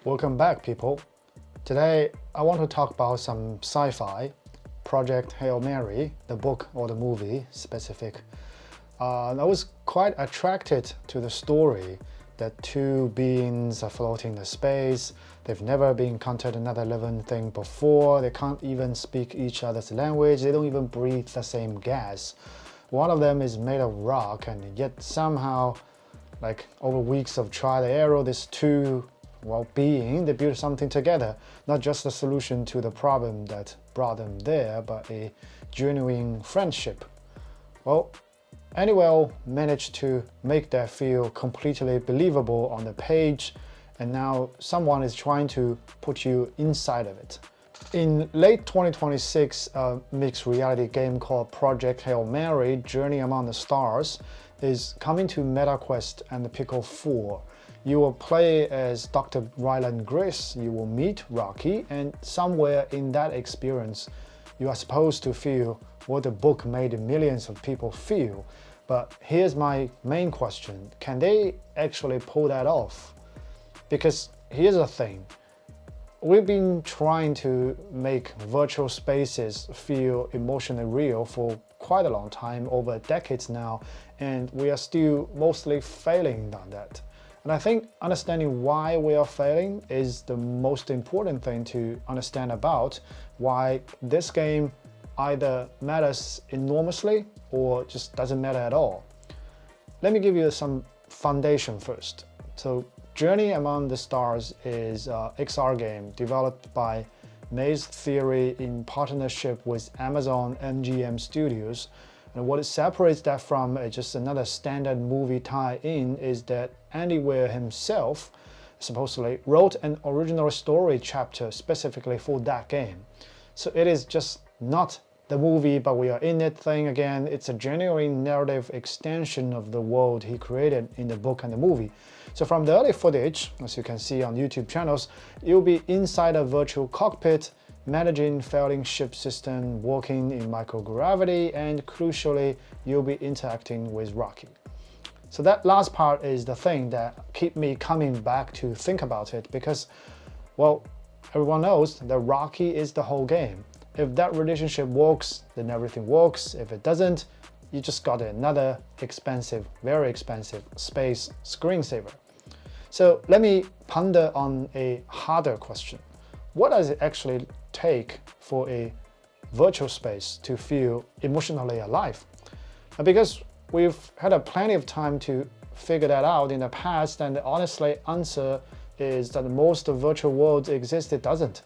Welcome back, people. Today, I want to talk about some sci-fi, Project Hail Mary, the book or the movie specific. I was quite attracted to the story that two beings are floating in space. They've never been encountered another living thing before. They can't even speak each other's language. They don't even breathe the same gas. One of them is made of rock, and yet somehow, like over weeks of trial and error, these two being, they build something together. Not just a solution to the problem that brought them there, but a genuine friendship. Anyway, managed to make that feel completely believable on the page, and now someone is trying to put you inside of it. In late 2026, a mixed reality game called Project Hail Mary, Journey Among the Stars, is coming to MetaQuest and the Pico 4. You will play as Dr. Ryland Grace, you will meet Rocky, and somewhere in that experience, you are supposed to feel what the book made millions of people feel. But here's my main question: can they actually pull that off? Because here's the thing. We've been trying to make virtual spaces feel emotionally real for quite a long time, over decades now, and we are still mostly failing on that. And I think understanding why we are failing is the most important thing to understand about why this game either matters enormously or just doesn't matter at all. Let me give you some foundation first. So Journey Among the Stars is an XR game developed by Maze Theory in partnership with Amazon MGM Studios. And what separates that from just another standard movie tie-in is that Andy Weir himself supposedly wrote an original story chapter specifically for that game. So it is just not the movie, but we are in it thing again. It's a genuine narrative extension of the world he created in the book and the movie. So from the early footage, as you can see on YouTube channels, you'll be inside a virtual cockpit, managing failing ship system, working in microgravity, and crucially, you'll be interacting with Rocky. So that last part is the thing that keep me coming back to think about it, because, well, everyone knows that Rocky is the whole game. If that relationship works, then everything works. If it doesn't, you just got another expensive, very expensive space screensaver. So let me ponder on a harder question. What does it actually take for a virtual space to feel emotionally alive? Because we've had plenty of time to figure that out in the past, and the honestly answer is that most of virtual worlds exist, it doesn't.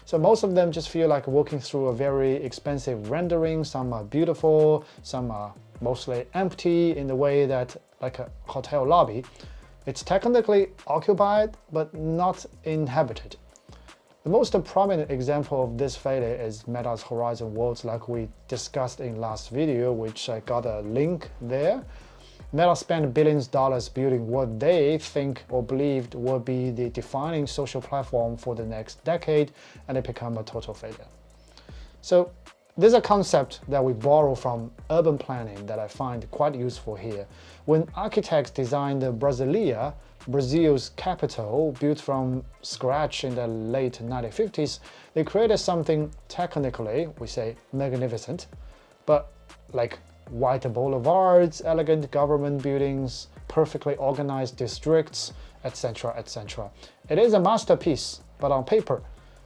So most of them just feel like walking through a very expensive rendering. Some are beautiful, some are mostly empty in the way that, like a hotel lobby, it's technically occupied but not inhabited. The most prominent example of this failure is Meta's Horizon Worlds, like we discussed in last video, which I got a link there. Meta spent billions of dollars building what they think or believed will be the defining social platform for the next decade, and it became a total failure. So there's a concept that we borrow from urban planning that I find quite useful here. When architects designed Brasília, Brazil's capital, built from scratch in the late 1950s, they created something technically, we say, magnificent, but like white boulevards, elegant government buildings, perfectly organized districts, etc., etc. It is a masterpiece, but on paper.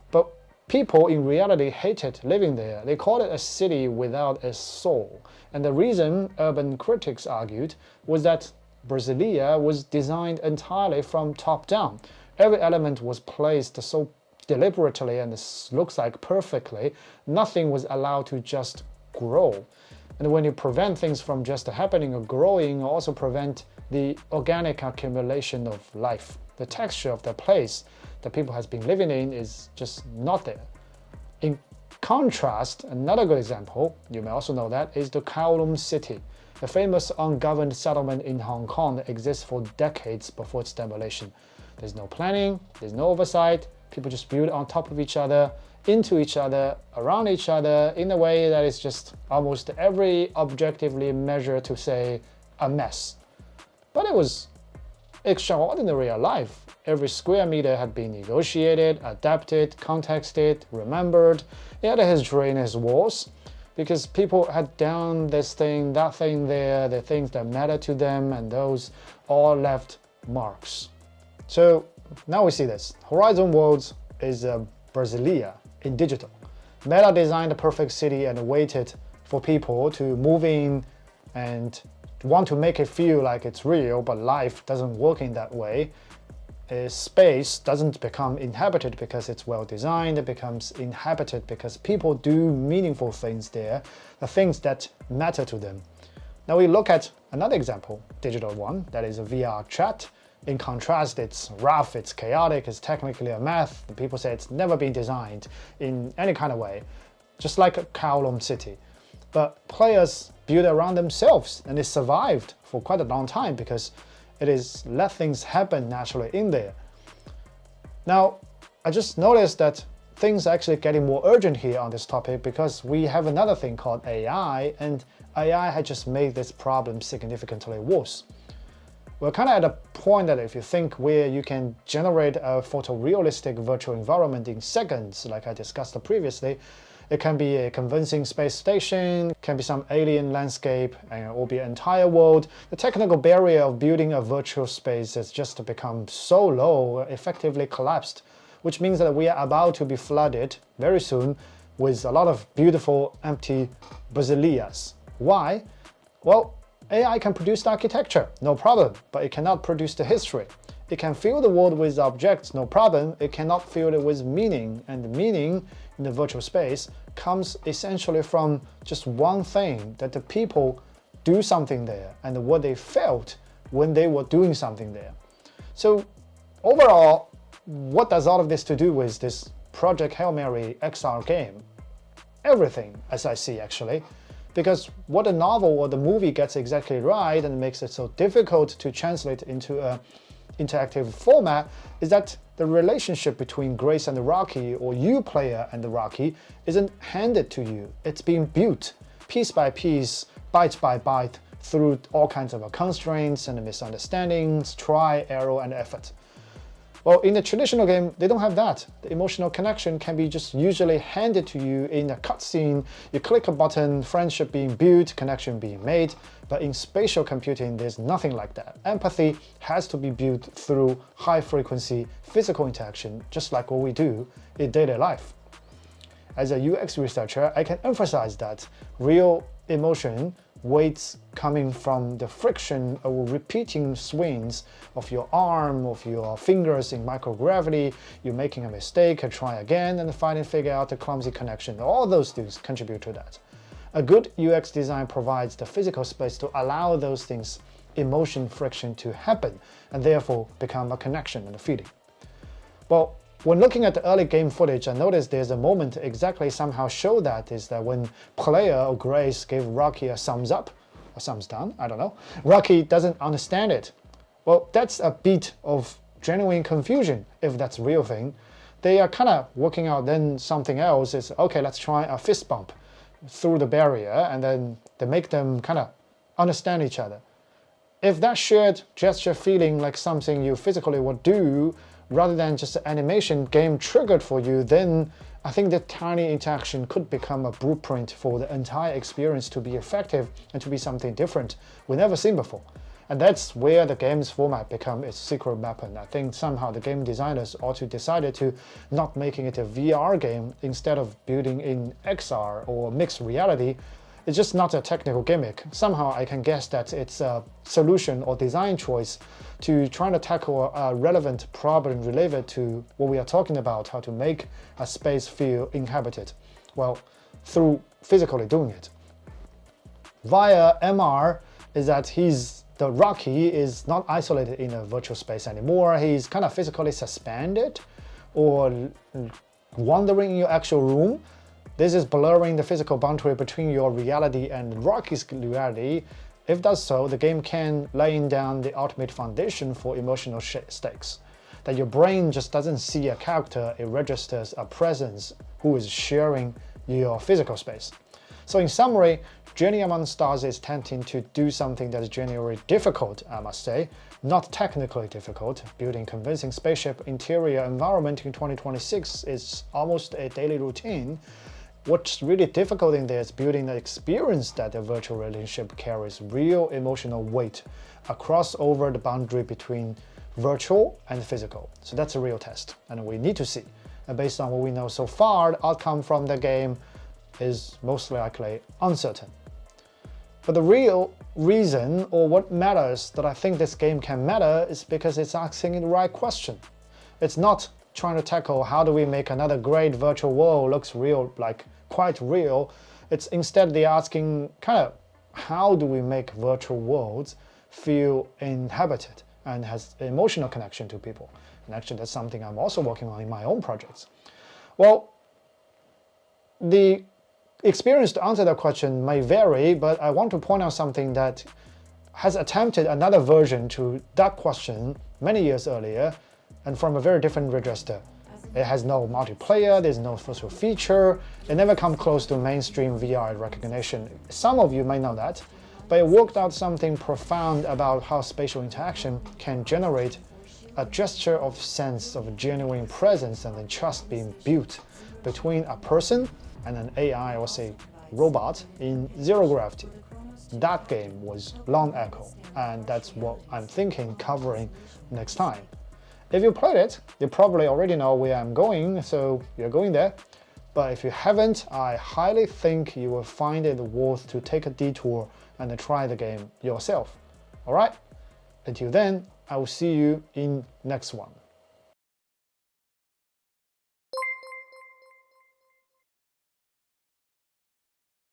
But people in reality hated living there. They called it a city without a soul. And the reason, urban critics argued, was that Brasília was designed entirely from top down. Every element was placed so deliberately and looks like perfectly. Nothing was allowed to just grow. And when you prevent things from just happening or growing, you also prevent the organic accumulation of life. The texture of the place that people has been living in is just not there. In contrast, another good example, you may also know that, is the Kowloon city. The famous ungoverned settlement in Hong Kong that exists for decades before its demolition. There's no planning, there's no oversight, people just build on top of each other, into each other, around each other, in a way that is just almost every objectively measure to say a mess. But it was extraordinary alive. Every square meter had been negotiated, adapted, contexted, remembered. It had a history in its walls because people had done this thing, that thing there, the things that matter to them, and those all left marks. So now we see this. Horizon Worlds is Brasilia in digital. Meta designed a perfect city and waited for people to move in and want to make it feel like it's real, but life doesn't work in that way. Space doesn't become inhabited because it's well designed, it becomes inhabited because people do meaningful things there, the things that matter to them. Now we look at another example, digital one, that is a VRChat. In contrast, it's rough, it's chaotic, it's technically a mess. The people say it's never been designed in any kind of way, just like a Kowloon city. But players build around themselves, and it survived for quite a long time because it is let things happen naturally in there. Now, I just noticed that things are actually getting more urgent here on this topic because we have another thing called AI, and AI had just made this problem significantly worse. We're kind of at a point that if you think where you can generate a photorealistic virtual environment in seconds, like I discussed previously, it can be a convincing space station, can be some alien landscape, or be an entire world. The technical barrier of building a virtual space has just become so low, effectively collapsed, which means that we are about to be flooded very soon with a lot of beautiful empty Brasilias. Why? Well, AI can produce the architecture, no problem, but it cannot produce the history. It can fill the world with objects, no problem, it cannot fill it with meaning, and the meaning in the virtual space comes essentially from just one thing, that the people do something there, and what they felt when they were doing something there. So overall, what does all of this to do with this Project Hail Mary XR game? Everything, as I see actually. Because what the novel or the movie gets exactly right and makes it so difficult to translate into an interactive format is that the relationship between Grace and Rocky, or you player and Rocky, isn't handed to you. It's being built piece by piece, byte by byte, through all kinds of constraints and misunderstandings, try, error, and effort. Well, in the traditional game, they don't have that. The emotional connection can be just usually handed to you in a cutscene. You click a button, friendship being built, connection being made. But in spatial computing, there's nothing like that. Empathy has to be built through high-frequency physical interaction, just like what we do in daily life. As a UX researcher, I can emphasize that real emotion weights coming from the friction of repeating swings of your arm, of your fingers in microgravity, you're making a mistake, try again, and finally figure out the clumsy connection. All those things contribute to that. A good UX design provides the physical space to allow those things, emotion friction, to happen, and therefore become a connection and a feeling. Well, when looking at the early game footage, I noticed there's a moment exactly somehow show that, is that when player or Grace gave Rocky a thumbs up, or thumbs down, I don't know, Rocky doesn't understand it. Well, that's a bit of genuine confusion, if that's a real thing. They are kind of working out then something else is, okay, let's try a fist bump through the barrier, and then they make them kind of understand each other. If that shared gesture feeling like something you physically would do, rather than just an animation game triggered for you, then I think that tiny interaction could become a blueprint for the entire experience to be effective and to be something different we've never seen before. And that's where the game's format become its secret weapon. I think somehow the game designers ought to decided to not making it a VR game instead of building in XR or mixed reality. It's just not a technical gimmick. Somehow I can guess that it's a solution or design choice to trying to tackle a relevant problem related to what we are talking about, how to make a space feel inhabited, well, through physically doing it. Via MR is that the Rocky is not isolated in a virtual space anymore. He's kind of physically suspended or wandering in your actual room. This is blurring the physical boundary between your reality and Rocky's reality. If it does so, the game can laying down the ultimate foundation for emotional stakes. That your brain just doesn't see a character, it registers a presence who is sharing your physical space. So in summary, Journey Among Stars is tempting to do something that is genuinely difficult, I must say, not technically difficult. Building convincing spaceship interior environment in 2026 is almost a daily routine. What's really difficult in there is building the experience that the virtual relationship carries real emotional weight across over the boundary between virtual and physical. So that's a real test, and we need to see. And based on what we know so far, the outcome from the game is most likely uncertain. But the real reason, or what matters, that I think this game can matter is because it's asking the right question. It's not trying to tackle how do we make another great virtual world looks real, like quite real. It's instead they're asking kind of how do we make virtual worlds feel inhabited and has emotional connection to people. And actually that's something I'm also working on in my own projects. Well, the experience to answer that question may vary, but I want to point out something that has attempted another version to that question many years earlier and from a very different register. It has no multiplayer, there's no social feature, it never comes close to mainstream VR recognition. Some of you may know that, but it worked out something profound about how spatial interaction can generate a gesture of sense of genuine presence and then trust being built between a person and an AI or say robot in zero gravity. That game was Long Echo, and that's what I'm thinking covering next time. If you played it, you probably already know where I'm going, so you're going there. But if you haven't, I highly think you will find it worth to take a detour and try the game yourself. Alright? Until then, I will see you in next one.